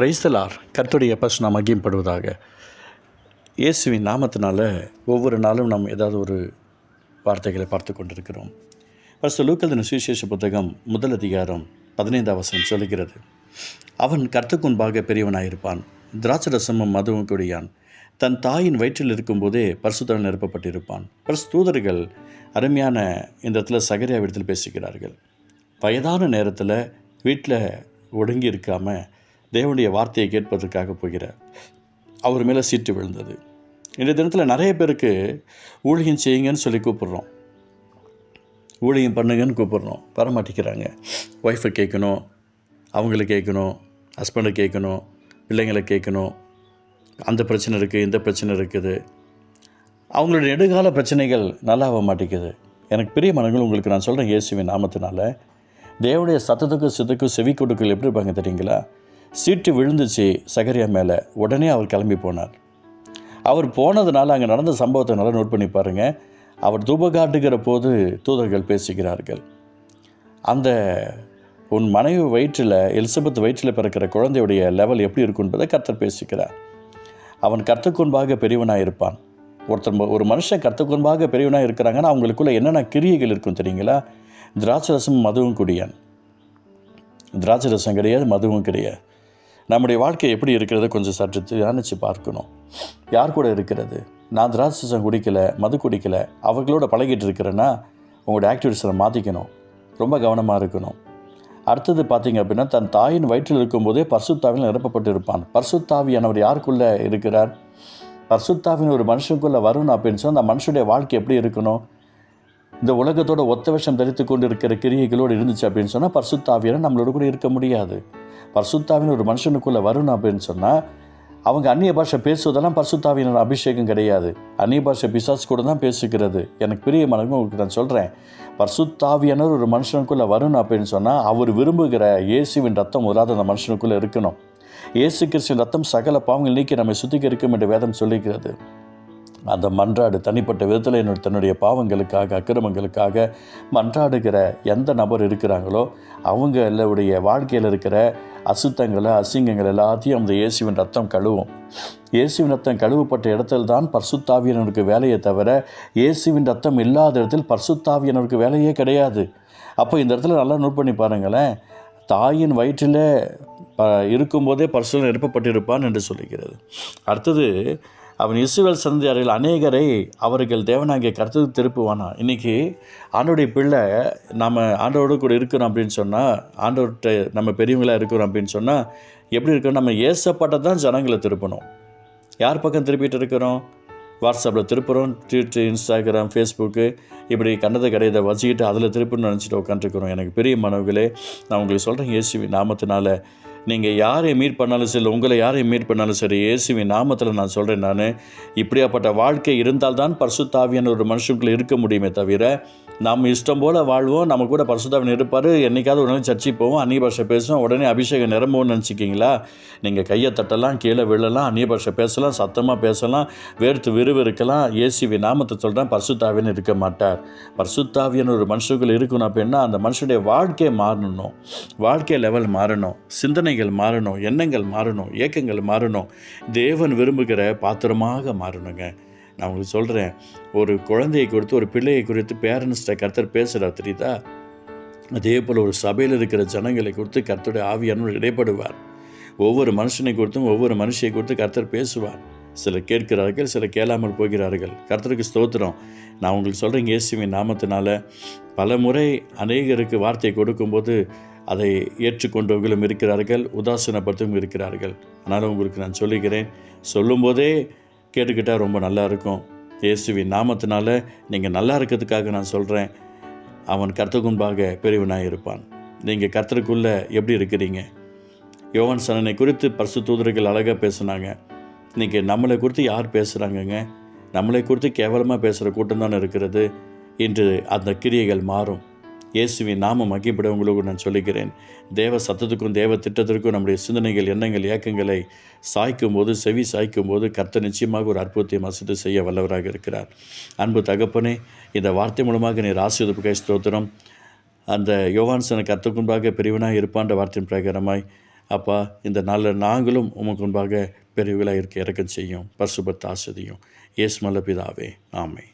Praise the Lord. கர்த்தருடைய பரிசுத்த நாமம் மகிமைப்படுவதாக. இயேசுவின் நாமத்தினால ஒவ்வொரு நாளும் நாம் ஏதாவது ஒரு வார்த்தைகளை பார்த்து கொண்டிருக்கிறோம். பரிசுத்த லூக்கா எழுதின சுவிசேஷ புத்தகம் 1 அதிகாரம் 15 வசனம் சொல்லுகிறது, அவன் கர்த்தருக்கு முன்பாக பெரியவனாயிருப்பான், திராட்சரசமும் மதுவும் குடியான், தன் தாயின் வயிற்றில் இருக்கும்போதே பரிசுத்தாவினால் நிரப்பப்பட்டிருப்பான். தூதர்கள் அருமையான இந்த இடத்துல சகரியாவிடத்தில் பேசுகிறார்கள். வயதான நேரத்தில் வீட்டில் ஒடுங்கி இருக்காமல் தேவனுடைய வார்த்தையை கேட்பதற்காக போகிறார். அவர் மேலே சீட்டு விழுந்தது. இந்த தினத்தில் நிறைய பேருக்கு ஊழியம் செய்யுங்கன்னு சொல்லி கூப்பிட்றோம், ஊழியம் பண்ணுங்கன்னு கூப்பிட்றோம், வரமாட்டேங்கிறாங்க. ஒய்ஃபை கேட்கணும், அவங்கள கேட்கணும், ஹஸ்பண்டை கேட்கணும், பிள்ளைங்களை கேட்கணும். அந்த பிரச்சனை இருக்குது, இந்த பிரச்சனை இருக்குது. அவங்களுடைய நெடுகால பிரச்சனைகள் நல்லா ஆக மாட்டேங்குது. எனக்கு பிரியமானவர்கள், உங்களுக்கு நான் சொல்கிறேன், இயேசுவின் நாமத்தினால தேவனுடைய சத்தத்துக்கும் சித்தக்கும் செவி கொடுக்கல் எப்படி இருப்பாங்க தெரியுங்களா? சீட்டு விழுந்துச்சு சகரியா மேலே, உடனே அவர் கிளம்பி போனார். அவர் போனதுனால அங்கே நடந்த சம்பவத்தை நல்லா நோட் பண்ணி பாருங்கள். அவர் தூபகாட்டுகிற போது தூதர்கள் பேசுகிறார்கள், அந்த உன் மனைவி வயிற்றில், எலிசபெத் வயிற்றில் பிறக்கிற குழந்தையுடைய லெவல் எப்படி இருக்குன்றதை கர்த்தர் பேசிக்கிறார். அவன் கர்த்தருக்கு முன்பாக பெரியவனாக இருப்பான். ஒரு மனுஷன் கர்த்தருக்கு முன்பாக பெரியவனாக இருக்கிறாங்கன்னா அவங்களுக்குள்ள என்னென்ன கிரியைகள் இருக்கும் தெரியுங்களா? திராட்சரசம் மதுவும் குடியான். திராட்சரசம் கிடையாது, மதுவும் கிடையாது. நம்முடைய வாழ்க்கை எப்படி இருக்கிறத கொஞ்சம் சற்று தியானித்து பார்க்கணும். யார் கூட இருக்கிறது? நான் திராட்சரசம் குடிக்கலை, மது குடிக்கலை, அவர்களோட பழகிட்டு இருக்கிறேன்னா உங்களோட ஆக்டிவிட்டீஸை மாற்றிக்கணும், ரொம்ப கவனமாக இருக்கணும். அடுத்தது பார்த்திங்க அப்படின்னா, தன் தாயின் வயிற்றில் இருக்கும்போதே பரிசுத்தாவினால் நிரப்பப்பட்டு இருப்பான். பரிசுத்தாவியானவர் யாருக்குள்ளே இருக்கிறார்? பரிசுத்தாவின் ஒரு மனுஷனுக்குள்ளே வரணும் அப்படின்னு சொன்னால் அந்த மனுஷனுடைய வாழ்க்கை எப்படி இருக்கணும்? இந்த உலகத்தோட ஒத்த விஷம் தரித்து கொண்டு இருக்கிற கிரியைகளோடு இருந்துச்சு அப்படின்னு சொன்னால் பரிசுத்தாவியான நம்மளோட கூட இருக்க முடியாது. பரிசுத்தாவின் ஒரு மனுஷனுக்குள்ளே வரணும் அப்படின்னு சொன்னால் அவங்க அந்நிய பாஷை பேசுவதெல்லாம் பரிசுத்தாவியனோட அபிஷேகம் கிடையாது. அந்நிய பாஷை பிசாசு கூட தான் பேசுகிறது. எனக்கு பிரியமானவங்க, உங்களுக்கு நான் சொல்கிறேன், பரிசுத்தாவியானவர் ஒரு மனுஷனுக்குள்ளே வரணும் அப்படின்னு சொன்னால் அவர் விரும்புகிற இயேசுவின் ரத்தம் முதலாவது அந்த மனுஷனுக்குள்ளே இருக்கணும். இயேசு கிறிஸ்துவின் ரத்தம் சகல பாவங்கள் நீக்கி நம்மை சுத்திகரிக்கும் என்று வேதம் சொல்லிக்கிறது. அந்த மன்றாடு தனிப்பட்ட விதத்தில் தன்னுடைய பாவங்களுக்காக, அக்கிரமங்களுக்காக மன்றாடுகிற எந்த நபர் இருக்கிறாங்களோ அவங்களுடைய வாழ்க்கையில் இருக்கிற அசுத்தங்களை, அசிங்கங்கள் எல்லாத்தையும் அந்த இயேசுவின் ரத்தம் கழுவும். இயேசுவின் ரத்தம் கழுவப்பட்ட இடத்துல தான் பரிசுத்தாவியனருக்கு வேலையை தவிர இயேசுவின் ரத்தம் இல்லாத இடத்தில் பரிசுத்தாவியனருக்கு வேலையே கிடையாது. அப்போ இந்த இடத்துல நல்லா நோட் பண்ணி பாருங்களேன், தாயின் வயிற்றில் இருக்கும்போதே பரிசுத்தாவியால் நிரப்பப்பட்டிருப்பான் என்று சொல்லுகிறது. அடுத்தது, அவன் இஸ்ரவேல் சந்ததியாரில் அநேகரை அவர்கள் தேவனாகிய கர்த்தருக்கு திருப்புவானா. இன்றைக்கி ஆண்டோடைய பிள்ளை நம்ம ஆண்டோடு கூட இருக்கிறோம் அப்படின்னு சொன்னால், ஆண்டவர்கிட்ட நம்ம பெரியவங்களாக இருக்கிறோம் அப்படின்னு சொன்னால் எப்படி இருக்கிறோம்? நம்ம ஏசப்பட்ட தான் ஜனங்களை திருப்பணும். யார் பக்கம் திருப்பிட்டு இருக்கிறோம்? வாட்ஸ்அப்பில் திருப்புறோம், ட்விட்டர், இன்ஸ்டாகிராம், ஃபேஸ்புக்கு, இப்படி கண்டதை கடையதை வச்சுக்கிட்டு அதில் திருப்பணும்னு நினச்சிட்டு உட்காந்துருக்குறோம். எனக்கு பெரிய மனவுகளே, நான் உங்களுக்கு சொல்கிறேன், இயேசுவின் நாமத்தினால நீங்கள் யாரையும் மீட் பண்ணாலும் சரி, உங்களை யாரையும் மீட் பண்ணாலும் சரி, இயேசுவின் நாமத்தில் நான் சொல்கிறேன், நான் இப்படியாப்பட்ட வாழ்க்கை இருந்தால்தான் பரிசுத்தாவியான ஒரு மனுஷனுக்குள்ளே இருக்க முடியுமே தவிர நம்ம இஷ்டம் போல் வாழ்வோம், நம்ம கூட பரிசுத்தாவியன் இருப்பார், என்றைக்காவது உடனே சர்ச்சைக்கு போவோம், அந்நிய பாஷை பேசுவோம், உடனே அபிஷேகம் நிரம்பும்னு நினச்சிக்கிங்களா? நீங்கள் கையை தட்டலாம், கீழே விழலாம், அந்நிய பாஷை பேசலாம், சத்தமாக பேசலாம், வேர்த்து விறுவிறுக்கலாம். இயேசுவின் நாமத்தை சொல்கிறேன், பரிசுத்தாவியன் இருக்க மாட்டார். பரிசுத்தாவியான ஒரு மனுஷனுக்குள்ளே இருக்கணும் அப்படின்னா அந்த மனுஷனுடைய வாழ்க்கையை மாறணும், வாழ்க்கை லெவல் மாறணும், சிந்தனைகள் மாறணும், எண்ணங்கள் மாறணும், ஏக்கங்கள் மாறணும், தேவன் விரும்புகிற பாத்திரமாக மாறணுங்க. நான் உங்களுக்கு சொல்கிறேன், ஒரு குழந்தையை குறித்து, ஒரு பிள்ளையை குறித்து பேரண்ட்ஸ்கிட்ட கர்த்தர் பேசுகிறார் தெரியுதா? அதே போல் ஒரு சபையில் இருக்கிற ஜனங்களை குறித்து கர்த்தருடைய ஆவியானவர் இடைப்படுவார். ஒவ்வொரு மனுஷனை குறித்தும் ஒவ்வொரு மனுஷியை குறித்து கர்த்தர் பேசுவார். சிலர் கேட்கிறார்கள், சிலர் கேளாமல் போகிறார்கள். கர்த்தருக்கு ஸ்தோத்திரம். நான் உங்களுக்கு சொல்கிறேன், இயேசுவின் நாமத்தினால பல முறை அநேகருக்கு வார்த்தையை கொடுக்கும்போது அதை ஏற்றுக்கொண்டவர்களும் இருக்கிறார்கள், உதாசீனப்படுத்தவும் இருக்கிறார்கள். ஆனாலும் உங்களுக்கு நான் சொல்லிக்கிறேன், சொல்லும்போதே கேட்டுக்கிட்டால் ரொம்ப நல்லா இருக்கும். இயேசுவின் நாமத்தினால நீங்கள் நல்லா இருக்கிறதுக்காக நான் சொல்கிறேன், அவன் கர்த்தருக்கு முன்பாக பெரியவனாக இருப்பான். நீங்கள் கர்த்தருக்குள்ளே எப்படி இருக்கிறீங்க? யோவான் ஸ்நானனை குறித்து பரிசுத்த தூதர்கள் அழகாக பேசுனாங்க. இன்றைக்கி நம்மளை குறித்து யார் பேசுகிறாங்கங்க? நம்மளை குறித்து கேவலமாக பேசுகிற கூட்டம் தான் இருக்கிறது. இன்று அந்த கிரியைகள் மாறும். இயேசுவின் நாமம் மகிமைப்பட உங்களுக்கு நான் சொல்லிக்கிறேன். தேவ சத்தத்துக்கும் தேவ திட்டத்திற்கும் நம்முடைய சிந்தனைகள், எண்ணங்கள், இயக்கங்களை சாய்க்கும் போது, செவி சாய்க்கும் போது கர்த்தர் நிச்சயமாக ஒரு அற்புதத்தை மசித்து செய்ய வல்லவராக இருக்கிறார். அன்பு தகப்பனே, இந்த வார்த்தை மூலமாக நீர் ஆசீர்வதிப்புக்காய் ஸ்தோத்திரம். அந்த யோவான் ஸ்நானன் கர்த்தருக்கு முன்பாக பெரியவனாக இருப்பான்ற வார்த்தையின் பிரகாரமாய் அப்பா, இந்த நாளில் நாங்களும் உமக்கு முன்பாக பெரியவர்களாக இருக்க இறக்கம் செய்யும், பரிசுத்த ஆசீர்வதியும். இயேசு நல்ல பிதாவே, ஆமென்.